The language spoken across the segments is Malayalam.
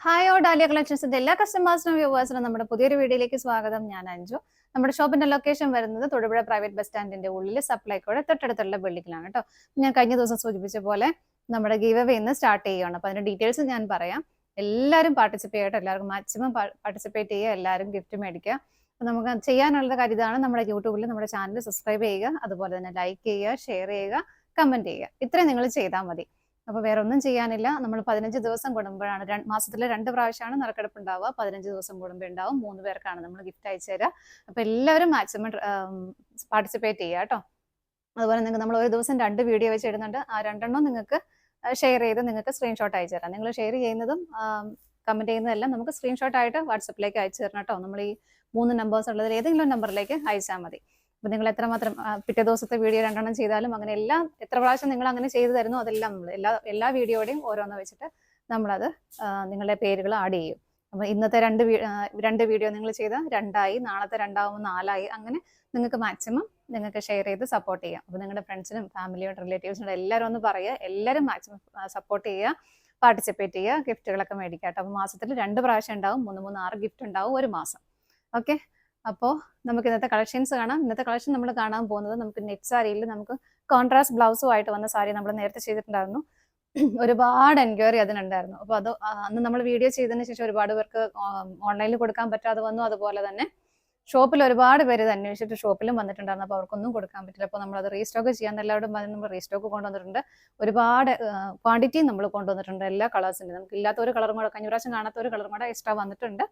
ഹായ് ഡാലിയ കളക്ഷൻസിന്റെ എല്ലാ കസ്റ്റമേഴ്സിനും വ്യൂവേഴ്സിനും നമ്മുടെ പുതിയൊരു വീഡിയോയിലേക്ക് സ്വാഗതം. ഞാൻ അഞ്ജു. നമ്മുടെ ഷോപ്പിന്റെ ലൊക്കേഷൻ വരുന്നത് തൊടുപുഴ പ്രൈവറ്റ് ബസ് സ്റ്റാൻഡിന്റെ ഉള്ളിൽ സപ്ലൈക്കോടെ തൊട്ടടുത്തുള്ള ബിൽഡിങ്ങിലാണ് കേട്ടോ. ഞാൻ കഴിഞ്ഞ ദിവസം സൂചിപ്പിച്ച പോലെ നമ്മുടെ ഗീവ് അവേ ഇന്ന് സ്റ്റാർട്ട് ചെയ്യുകയാണ്. അപ്പൊ അതിന്റെ ഡീറ്റെയിൽസ് ഞാൻ പറയാം. എല്ലാവരും പാർട്ടിസിപ്പേറ്റ് ചെയ്യട്ടെ, എല്ലാവർക്കും മാക്സിമം പാർട്ടിസിപ്പേറ്റ് ചെയ്യുക, എല്ലാവരും ഗിഫ്റ്റ് മേടിക്കുക. അപ്പൊ നമുക്ക് ചെയ്യാനുള്ള കാര്യം ഇതാണ്: നമ്മുടെ യൂട്യൂബിൽ നമ്മുടെ ചാനൽ സബ്സ്ക്രൈബ് ചെയ്യുക, അതുപോലെ തന്നെ ലൈക്ക് ചെയ്യുക, ഷെയർ ചെയ്യുക, കമന്റ് ചെയ്യുക. ഇത്രയും നിങ്ങൾ ചെയ്താൽ മതി. അപ്പൊ വേറെ ഒന്നും ചെയ്യാനില്ല. നമ്മൾ 15 ദിവസം കൂടുമ്പോഴാണ്, മാസത്തിലെ 2 പ്രാവശ്യമാണ് നറുക്കെടുപ്പ് ഉണ്ടാവുക. 15 ദിവസം കൂടുമ്പോൾ ഉണ്ടാവും. 3 പേർക്കാണ് നമ്മൾ ഗിഫ്റ്റ് അയച്ചു തരിക. അപ്പൊ എല്ലാവരും മാക്സിമം പാർട്ടിസിപ്പേറ്റ് ചെയ്യുക കേട്ടോ. അതുപോലെ നിങ്ങൾക്ക് നമ്മൾ ഒരു ദിവസം 2 വീഡിയോ വെച്ച് ഇടുന്നുണ്ട്. ആ 2 നിങ്ങൾക്ക് ഷെയർ ചെയ്ത് നിങ്ങൾക്ക് സ്ക്രീൻഷോട്ട് അയച്ചു തരാം. നിങ്ങൾ ഷെയർ ചെയ്യുന്നതും കമന്റ് ചെയ്യുന്നതെല്ലാം നമുക്ക് സ്ക്രീൻഷോട്ട് ആയിട്ട് വാട്സപ്പിലേക്ക് അയച്ചു തരണം കേട്ടോ. നമ്മൾ ഈ 3 നമ്പേഴ്സ് ഉള്ളതിൽ ഏതെങ്കിലും നമ്പറിലേക്ക് അയച്ചാൽ മതി. അപ്പൊ നിങ്ങൾ എത്രമാത്രം പിറ്റേ ദിവസത്തെ വീഡിയോ 2 ചെയ്താലും അങ്ങനെ എല്ലാം എത്ര പ്രാവശ്യം നിങ്ങൾ അങ്ങനെ ചെയ്തു തരുന്നു അതെല്ലാം നമ്മൾ എല്ലാ വീഡിയോയുടെയും ഓരോന്ന് വെച്ചിട്ട് നമ്മളത് നിങ്ങളുടെ പേരുകൾ ആഡ് ചെയ്യും. അപ്പൊ ഇന്നത്തെ 2 വീഡിയോ നിങ്ങൾ ചെയ്ത 2ആയി, നാളത്തെ 2 4ആയി. അങ്ങനെ നിങ്ങൾക്ക് മാക്സിമം നിങ്ങൾക്ക് ഷെയർ ചെയ്ത് സപ്പോർട്ട് ചെയ്യാം. അപ്പൊ നിങ്ങളുടെ ഫ്രണ്ട്സിനും ഫാമിലിയും റിലേറ്റീവ്സിനും എല്ലാവരും ഒന്ന് പറയുക. എല്ലാവരും മാക്സിമം സപ്പോർട്ട് ചെയ്യുക, പാർട്ടിസിപ്പേറ്റ് ചെയ്യുക, ഗിഫ്റ്റുകളൊക്കെ മേടിക്കുക. അപ്പൊ മാസത്തിൽ 2 പ്രാവശ്യം ഉണ്ടാവും. 3 6 ഗിഫ്റ്റ് ഉണ്ടാവും ഒരു മാസം. ഓക്കെ, അപ്പോൾ നമുക്ക് ഇന്നത്തെ കളക്ഷൻസ് കാണാം. ഇന്നത്തെ കളക്ഷൻ നമ്മൾ കാണാൻ പോകുന്നത് നമുക്ക് നെറ്റ് സാരിയിൽ നമുക്ക് കോൺട്രാസ്റ്റ് ബ്ലൗസുമായിട്ട് വന്ന സാരി നമ്മൾ നേരത്തെ ചെയ്തിട്ടുണ്ടായിരുന്നു. ഒരുപാട് എൻക്വയറി അതിനുണ്ടായിരുന്നു. അപ്പോൾ അത് അന്ന് നമ്മൾ വീഡിയോ ചെയ്തതിന് ശേഷം ഒരുപാട് പേർക്ക് ഓൺലൈനിൽ കൊടുക്കാൻ പറ്റാതെ വന്നു. അതുപോലെ തന്നെ ഷോപ്പിൽ ഒരുപാട് പേര് ഇത് അന്വേഷിച്ചിട്ട് ഷോപ്പിലും വന്നിട്ടുണ്ടായിരുന്നു. അപ്പോൾ അവർക്കൊന്നും കൊടുക്കാൻ പറ്റില്ല. അപ്പോൾ നമ്മളത് റീസ്റ്റോക്ക് ചെയ്യാൻ എല്ലാവരും നമ്മൾ റീസ്റ്റോക്ക് കൊണ്ടുവന്നിട്ടുണ്ട്. ഒരുപാട് ക്വാണ്ടിറ്റി നമ്മൾ കൊണ്ടുവന്നിട്ടുണ്ട്. എല്ലാ കളേഴ്സിൻ്റെ നമുക്ക് ഇല്ലാത്ത ഒരു കളറും കൂടെ, കഴിഞ്ഞ പ്രാവശ്യം കാണാത്ത ഒരു കളറും കൂടെ എക്സ്ട്രാ വന്നിട്ടുണ്ട്.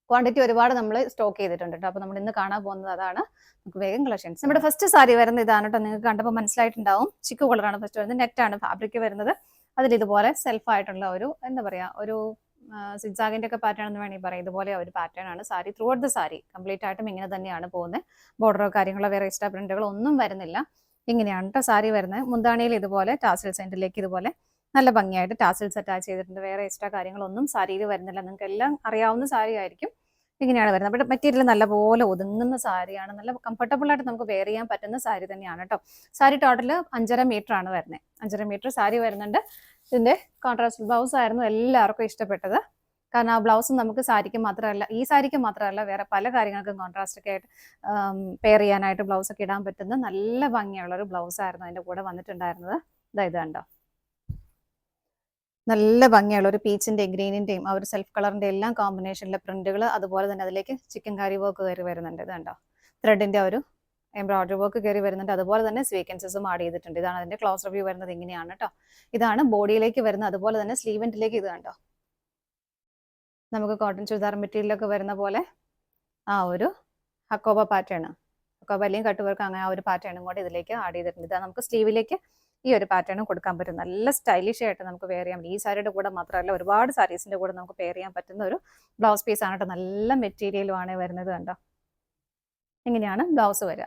ക്വാണ്ടിറ്റി ഒരുപാട് നമ്മൾ സ്റ്റോക്ക് ചെയ്തിട്ടുണ്ട് കേട്ടോ. അപ്പോൾ നമ്മൾ ഇന്ന് കാണാൻ പോകുന്നത് അതാണ്. നമുക്ക് വേഗം കളക്ഷൻസ്. നമ്മുടെ ഫസ്റ്റ് സാരി വരുന്നത് ഇതാണ് കേട്ടോ. നിങ്ങൾക്ക് കണ്ടപ്പോൾ മനസ്സിലായിട്ടുണ്ടാവും. ചിക്കു കളറാണ് ഫസ്റ്റ് വരുന്നത്. നെറ്റാണ് ഫാബ്രിക് വരുന്നത്. അതിൽ ഇതുപോലെ സെൽഫായിട്ടുള്ള ഒരു എന്താ പറയുക, ഒരു സിഗ്സാഗിന്റെ ഒക്കെ പാറ്റേൺ എന്ന് വേണമെങ്കിൽ പറയാം. ഇതുപോലെ ഒരു പാറ്റേൺ ആണ് sari. Through out the sari complete ആയിട്ടും ഇങ്ങനെ തന്നെയാണ് പോകുന്നത്. ബോർഡറോ കാര്യങ്ങളോ വേറെ എക്സ്ട്രാ പ്രിന്റുകളോ ഒന്നും വരുന്നില്ല. ഇങ്ങനെയാണ് കേട്ടോ സാരി വരുന്നത്. മുന്താണിയിൽ ഇതുപോലെ ടാസിൽ സെന്ററിലേക്ക് ഇതുപോലെ നല്ല ഭംഗിയായിട്ട് ടാസിൽസ് അറ്റാച്ച് ചെയ്തിട്ടുണ്ട്. വേറെ എക്സ്ട്രാ കാര്യങ്ങളൊന്നും സാരിയിൽ വരുന്നില്ല. നിങ്ങൾക്ക് എല്ലാം അറിയാവുന്ന സാരി ആയിരിക്കും. ഇങ്ങനെയാണ് വരുന്നത്. ബട്ട് മെറ്റീരിയൽ നല്ലപോലെ ഒതുങ്ങുന്ന സാരിയാണ്. നല്ല കംഫർട്ടബിൾ ആയിട്ട് നമുക്ക് വെയർ ചെയ്യാൻ പറ്റുന്ന സാരി തന്നെയാണ് കേട്ടോ. സാരി ടോട്ടൽ 5.5 മീറ്റർ ആണ് വരുന്നത്. 5.5 മീറ്റർ സാരി വരുന്നുണ്ട്. ഇതിന്റെ കോൺട്രാസ്റ്റ് ബ്ലൗസ് ആയിരുന്നു എല്ലാവർക്കും ഇഷ്ടപ്പെട്ടത്. കാരണം ആ ബ്ലൗസ് നമുക്ക് സാരിക്ക് മാത്രമല്ല, ഈ സാരിക്ക് മാത്രമല്ല, വേറെ പല കാര്യങ്ങൾക്കും കോൺട്രാസ്റ്റ് ഒക്കെ ആയിട്ട് പെയർ ചെയ്യാനായിട്ട് ബ്ലൗസ് ഒക്കെ ഇടാൻ പറ്റുന്ന നല്ല ഭംഗിയുള്ള ഒരു ബ്ലൗസ് ആയിരുന്നു അതിന്റെ കൂടെ വന്നിട്ടുണ്ടായിരുന്നത്. ഇത് കണ്ടോ, നല്ല ഭംഗിയുള്ള ഒരു പീച്ചിന്റെയും ഗ്രീനിന്റെയും ആ ഒരു സെൽഫ് കളറിന്റെ എല്ലാം കോമ്പിനേഷനിലെ പ്രിന്റുകൾ. അതുപോലെ തന്നെ അതിലേക്ക് ചിക്കൻ കാരി വർക്ക് കയറി വരുന്നുണ്ട്. ഇത് കണ്ടോ, ത്രെഡിന്റെ ഒരു എംബ്രോയിഡറി വർക്ക് കയറി വരുന്നുണ്ട്. അതുപോലെ തന്നെ സ്വീക്കൻസസും ആഡ് ചെയ്തിട്ടുണ്ട്. ഇതാണ് അതിന്റെ ക്ലോസ് റിവ്യൂ വരുന്നത്. ഇങ്ങനെയാണ് കേട്ടോ. ഇതാണ് ബോഡിയിലേക്ക് വരുന്നത്. അതുപോലെ തന്നെ സ്ലീവെന്റിലേക്ക് ഇത് കണ്ടോ, നമുക്ക് കോട്ടൺ ചുരിദാർ മെറ്റീരിയലൊക്കെ വരുന്ന പോലെ ആ ഒരു ഹക്കോബ പാറ്റേൺ, ഹക്കോബ അല്ലെങ്കിൽ കട്ട് വർക്ക്, അങ്ങനെ ആ ഒരു പാറ്റേണും കൂടെ ഇതിലേക്ക് ആഡ് ചെയ്തിട്ടുണ്ട്. ഇതാ നമുക്ക് സ്ലീവിലേക്ക് ഈ ഒരു പാറ്റേണും കൊടുക്കാൻ പറ്റും. നല്ല സ്റ്റൈലിഷ് ആയിട്ട് നമുക്ക് വെയർ ചെയ്യാൻ പറ്റും. ഈ സാരിയുടെ കൂടെ മാത്രമല്ല, ഒരുപാട് സാരീസിന്റെ കൂടെ നമുക്ക് പെയർ ചെയ്യാൻ പറ്റുന്ന ഒരു ബ്ലൗസ് പീസ് ആണ് കേട്ടോ. നല്ല മെറ്റീരിയലുമാണ് വരുന്നത്. കണ്ടോ, ഇങ്ങനെയാണ് ബ്ലൗസ് വരിക.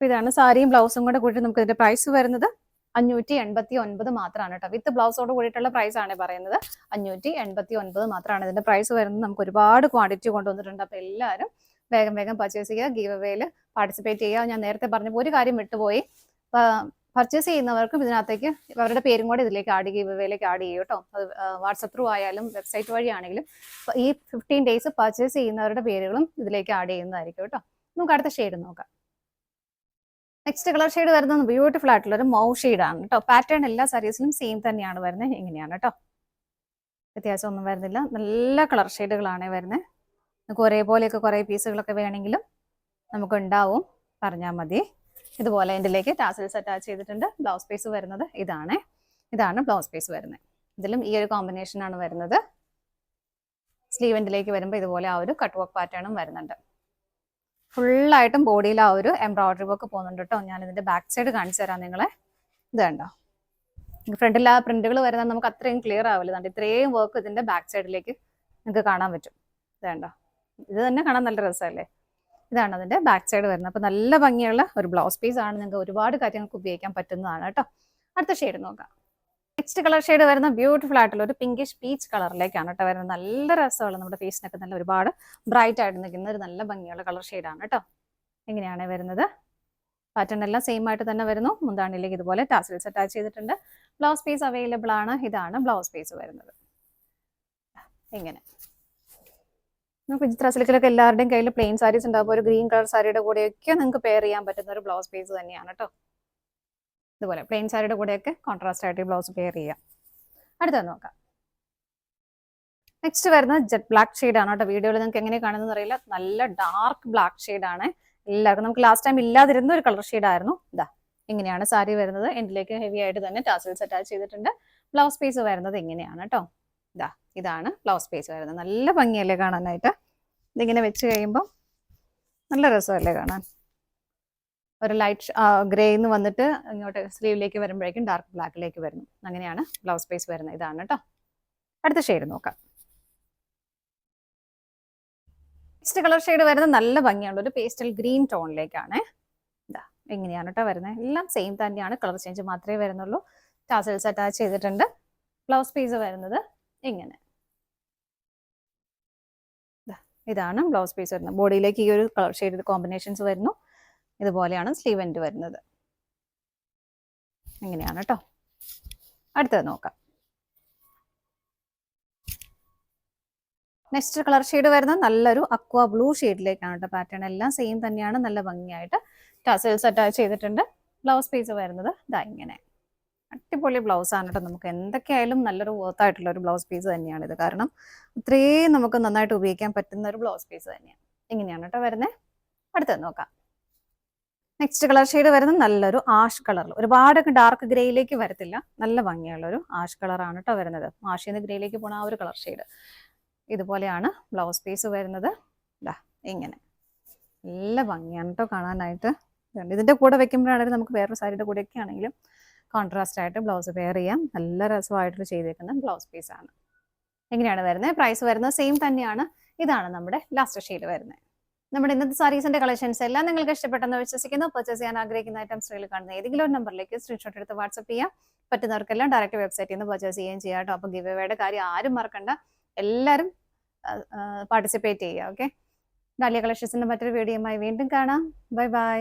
ഇതാണ് സാരിയും ബ്ലൗസും കൂടെ കൂട്ടി നമുക്ക് ഇതിന്റെ പ്രൈസ് വരുന്നത് 589 മാത്രമാണ് കേട്ടോ. വിത്ത് ബ്ലൗസോട് കൂടിയിട്ടുള്ള പ്രൈസ് ആണ് പറയുന്നത്. 589 മാത്രമാണ് ഇതിന്റെ പ്രൈസ് വരുന്നത്. നമുക്ക് ഒരുപാട് ക്വാണ്ടിറ്റി കൊണ്ടുവന്നിട്ടുണ്ട്. അപ്പൊ എല്ലാവരും വേഗം വേഗം പർച്ചേസ് ചെയ്യുക, ഗീവ് അവേയിൽ പാർട്ടിസിപ്പേറ്റ് ചെയ്യുക. ഞാൻ നേരത്തെ പറഞ്ഞപ്പോൾ ഒരു കാര്യം വിട്ടുപോയി. പർച്ചേസ് ചെയ്യുന്നവർക്കും ഇതിനകത്തേക്ക് അവരുടെ പേരും കൂടെ ഇതിലേക്ക് ഗീവ് അവേയിലേക്ക് ആഡ് ചെയ്യും കേട്ടോ. അത് വാട്സപ്പ് ത്രൂ ആയാലും വെബ്സൈറ്റ് വഴിയാണെങ്കിലും ഈ 15 ഡേയ്സ് പർച്ചേസ് ചെയ്യുന്നവരുടെ പേരുകളും ഇതിലേക്ക് ആഡ് ചെയ്യുന്നതായിരിക്കും കേട്ടോ. നമുക്ക് അടുത്ത ഷെയ്ഡ് നോക്കാം. നെക്സ്റ്റ് കളർ ഷെയ്ഡ് വരുന്നത് ബ്യൂട്ടിഫുൾ ആയിട്ടുള്ള ഒരു മൗ ഷെയ്ഡാണ് കേട്ടോ. പാറ്റേൺ എല്ലാ സാരീസിലും സെയിം തന്നെയാണ് വരുന്നത്. ഇങ്ങനെയാണ് കേട്ടോ, വ്യത്യാസമൊന്നും വരുന്നില്ല. നല്ല കളർ ഷെയ്ഡുകളാണ് വരുന്നത്. നമുക്ക് ഒരേപോലെയൊക്കെ കുറേ പീസുകളൊക്കെ വേണമെങ്കിലും നമുക്ക് ഉണ്ടാവും, പറഞ്ഞാൽ മതി. ഇതുപോലെ ഇതിലേക്ക് ടാസൽസ് അറ്റാച്ച് ചെയ്തിട്ടുണ്ട്. ബ്ലൗസ് പീസ് വരുന്നത് ഇതാണ് ബ്ലൗസ് പീസ് വരുന്നത്. ഇതിലും ഈ ഒരു കോമ്പിനേഷനാണ് വരുന്നത്. സ്ലീവെന്റിലേക്ക് വരുമ്പോൾ ഇതുപോലെ ആ ഒരു കട്ട് വർക്ക് പാറ്റേണും വരുന്നുണ്ട്. ഫുള്ളായിട്ടും ബോഡിയിൽ ആ ഒരു എംബ്രോയിഡറി വർക്ക് പോകുന്നുണ്ട് കേട്ടോ. ഞാൻ ഇതിന്റെ ബാക്ക് സൈഡ് കാണിച്ചു തരാം നിങ്ങളെ. ഇത് കണ്ടോ, ഫ്രണ്ടിൽ ആ പ്രിന്റുകൾ വരുന്നത് നമുക്ക് അത്രയും ക്ലിയർ ആവില്ല. ഇത്രയും വർക്ക് ഇതിന്റെ ബാക്ക് സൈഡിലേക്ക് നിങ്ങൾക്ക് കാണാൻ പറ്റും. ഇത് കണ്ടോ, ഇത് തന്നെ കാണാൻ നല്ല രസമല്ലേ. ഇതാണ് അതിന്റെ ബാക്ക് സൈഡ് വരുന്നത്. അപ്പൊ നല്ല ഭംഗിയുള്ള ഒരു ബ്ലൗസ് പീസ് ആണ്. നിങ്ങൾക്ക് ഒരുപാട് കാര്യങ്ങൾക്ക് ഉപയോഗിക്കാൻ പറ്റുന്നതാണ് കേട്ടോ. അടുത്ത ഷെയ്ഡ് നോക്കാം. നെക്സ്റ്റ് കളർ ഷെയ്ഡ് വരുന്ന ബ്യൂട്ടിഫുൾ ആയിട്ടുള്ള ഒരു പിങ്കിഷ് പീച്ച് കളറിലേക്കാണ് കേട്ടോ വരുന്നത്. നല്ല രസമുള്ള, നമ്മുടെ ഫേസിനൊക്കെ നല്ല ഒരുപാട് ബ്രൈറ്റ് ആയിട്ട് നിൽക്കുന്ന ഒരു നല്ല ഭംഗിയുള്ള കളർ ഷെയ്ഡാണ് കേട്ടോ. എങ്ങനെയാണ് വരുന്നത്. പാറ്റേൺ എല്ലാം സെയിം ആയിട്ട് തന്നെ വരുന്നു. മുന്താണിയിലേക്ക് ഇതുപോലെ ടാസൽസ് അറ്റാച്ച് ചെയ്തിട്ടുണ്ട്. ബ്ലൗസ് പീസ് അവൈലബിൾ ആണ്. ഇതാണ് ബ്ലൗസ് പീസ് വരുന്നത്. ഇങ്ങനെ നമുക്ക് ചിത്ര സിൽക്കിലൊക്കെ എല്ലാവരുടെയും കയ്യിൽ പ്ലെയിൻ സാരീസ് ഉണ്ടാകുമ്പോൾ ഒരു ഗ്രീൻ കളർ സാരിയുടെ കൂടെയൊക്കെ നിങ്ങൾക്ക് പെയർ ചെയ്യാൻ പറ്റുന്ന ഒരു ബ്ലൗസ് പീസ് തന്നെയാണ് കേട്ടോ. ഇതുപോലെ പ്ലെയിൻ സാരിയുടെ കൂടെയൊക്കെ കോൺട്രാസ്റ്റ് ആയിട്ട് ബ്ലൗസ് പെയർ ചെയ്യാം. അടുത്തത് നോക്കാം. നെക്സ്റ്റ് വരുന്നത് ജെറ്റ് ബ്ലാക്ക് ഷെയ്ഡ് ആണ് കേട്ടോ. വീഡിയോയിൽ നിങ്ങൾക്ക് എങ്ങനെ കാണുന്നത് അറിയില്ല, നല്ല ഡാർക്ക് ബ്ലാക്ക് ഷെയ്ഡ് ആണ്. എല്ലാവർക്കും നമുക്ക് ലാസ്റ്റ് ടൈം ഇല്ലാതിരുന്ന ഒരു കളർ ഷെയ്ഡ് ആയിരുന്നു. ഇതാ ഇങ്ങനെയാണ് സാരി വരുന്നത്. എൻഡിലേക്ക് ഹെവി ആയിട്ട് തന്നെ ടാസൽസ് അറ്റാച്ച് ചെയ്തിട്ടുണ്ട്. ബ്ലൗസ് പീസ് വരുന്നത് ഇങ്ങനെയാണ് കേട്ടോ. ഇതാണ് ബ്ലൗസ് പീസ് വരുന്നത്. നല്ല ഭംഗിയല്ലേ കാണാനായിട്ട്. ഇതിങ്ങനെ വെച്ച് കഴിയുമ്പോൾ നല്ല രസമല്ലേ കാണാൻ. ഒരു ലൈറ്റ് ഗ്രേന്ന് വന്നിട്ട് ഇങ്ങോട്ട് സ്ലീവിലേക്ക് വരുമ്പോഴേക്കും ഡാർക്ക് ബ്ലാക്കിലേക്ക് വരുന്നു. അങ്ങനെയാണ് ബ്ലൗസ് പീസ് വരുന്നത്. ഇതാണ് കേട്ടോ. അടുത്ത ഷെയ്ഡ് നോക്കാം. നെക്സ്റ്റ് കളർ ഷെയ്ഡ് വരുന്നത് നല്ല ഭംഗിയാണ്. ഒരു പേസ്റ്റൽ ഗ്രീൻ ടോണിലേക്കാണ്. എങ്ങനെയാണ് കേട്ടോ വരുന്നത്. എല്ലാം സെയിം തന്നെയാണ്, കളർ ചേഞ്ച് മാത്രമേ വരുന്നുള്ളൂ. ടാസൽസ് അറ്റാച്ച് ചെയ്തിട്ടുണ്ട്. ബ്ലൗസ് പീസ് വരുന്നത് ഇങ്ങനെ. ഇതാണ് ബ്ലൗസ് പീസ് വരുന്നത്. ബോഡിയിലേക്ക് ഈ ഒരു കളർ ഷെയ്ഡ് കോമ്പിനേഷൻസ് വരുന്നു. ഇതുപോലെയാണ് സ്ലീവ് എൻഡ് വരുന്നത്. എങ്ങനെയാണ് കേട്ടോ. അടുത്തത് നോക്കാം. നെക്സ്റ്റ് കളർ ഷെയ്ഡ് വരുന്നത് നല്ലൊരു അക്വ ബ്ലൂ ഷെയ്ഡിലേക്കാണ് കേട്ടോ. പാറ്റേൺ എല്ലാം സെയിം തന്നെയാണ്. നല്ല ഭംഗിയായിട്ട് ടാസൽസ് അറ്റാച്ച് ചെയ്തിട്ടുണ്ട്. ബ്ലൗസ് പീസ് വരുന്നത് ഇങ്ങനെ. അടിപൊളി ബ്ലൗസ് ആണ് കേട്ടോ. നമുക്ക് എന്തൊക്കെയായാലും നല്ലൊരു വർത്തായിട്ടുള്ള ഒരു ബ്ലൗസ് പീസ് തന്നെയാണിത്. കാരണം ഇത്രയും നമുക്ക് നന്നായിട്ട് ഉപയോഗിക്കാൻ പറ്റുന്ന ഒരു ബ്ലൗസ് പീസ് തന്നെയാണ്. ഇങ്ങനെയാണ് കേട്ടോ വരുന്നത്. അടുത്തത് നോക്കാം. നെക്സ്റ്റ് കളർ ഷെയ്ഡ് വരുന്നത് നല്ലൊരു ആഷ് കളറിൽ, ഒരുപാടൊക്കെ ഡാർക്ക് ഗ്രേയിലേക്ക് വരത്തില്ല, നല്ല ഭംഗിയുള്ള ഒരു ആഷ് കളറാണ് കേട്ടോ വരുന്നത്. ആഷിൽ നിന്ന് ഗ്രേയിലേക്ക് പോണ ആ ഒരു കളർ ഷെയ്ഡ്. ഇതുപോലെയാണ് ബ്ലൗസ് പീസ് വരുന്നത്. ഇങ്ങനെ നല്ല ഭംഗിയാണ് കേട്ടോ കാണാനായിട്ട്. ഇതിൻ്റെ കൂടെ വെക്കുമ്പോഴാണെങ്കിലും നമുക്ക് വേറൊരു സാരിയുടെ കൂടെയൊക്കെ ആണെങ്കിലും കോൺട്രാസ്റ്റ് ആയിട്ട് ബ്ലൗസ് പെയർ ചെയ്യാം. നല്ല രസമായിട്ട് ചെയ്തേക്കുന്ന ബ്ലൗസ് പീസാണ്. എങ്ങനെയാണ് വരുന്നത്. പ്രൈസ് വരുന്നത് സെയിം തന്നെയാണ്. ഇതാണ് നമ്മുടെ ലാസ്റ്റ് ഷെയ്ഡ് വരുന്നത്. നമ്മുടെ ഇന്നത്തെ സാരീസിന്റെ കളക്ഷൻസ് എല്ലാം നിങ്ങൾക്ക് ഇഷ്ടപ്പെട്ടെന്ന് വിശ്വസിക്കുന്നു. പർച്ചേസ് ചെയ്യാൻ ആഗ്രഹിക്കുന്ന ഐറ്റംസ് സ്ക്രീനിൽ കാണുന്ന ഏതെങ്കിലും ഒരു നമ്പറിലേക്ക് സ്ക്രീൻഷോട്ട് എടുത്ത് വാട്സ്ആപ്പ് ചെയ്യാം. പറ്റുന്നവർക്കെല്ലാം ഡയറക്റ്റ് വെബ്സൈറ്റിൽ നിന്ന് പർച്ചേസ് ചെയ്യുകയും ചെയ്യാം കേട്ടോ. അപ്പോൾ ഗിവ് അവേയുടെ കാര്യം ആരും മറക്കണ്ട, എല്ലാവരും പാർട്ടിസിപ്പേറ്റ് ചെയ്യുക. ഓക്കെ, ഡാലിയ കളക്ഷൻസിന്റെ മറ്റൊരു വീഡിയോയുമായി വീണ്ടും കാണാം. Bye bye.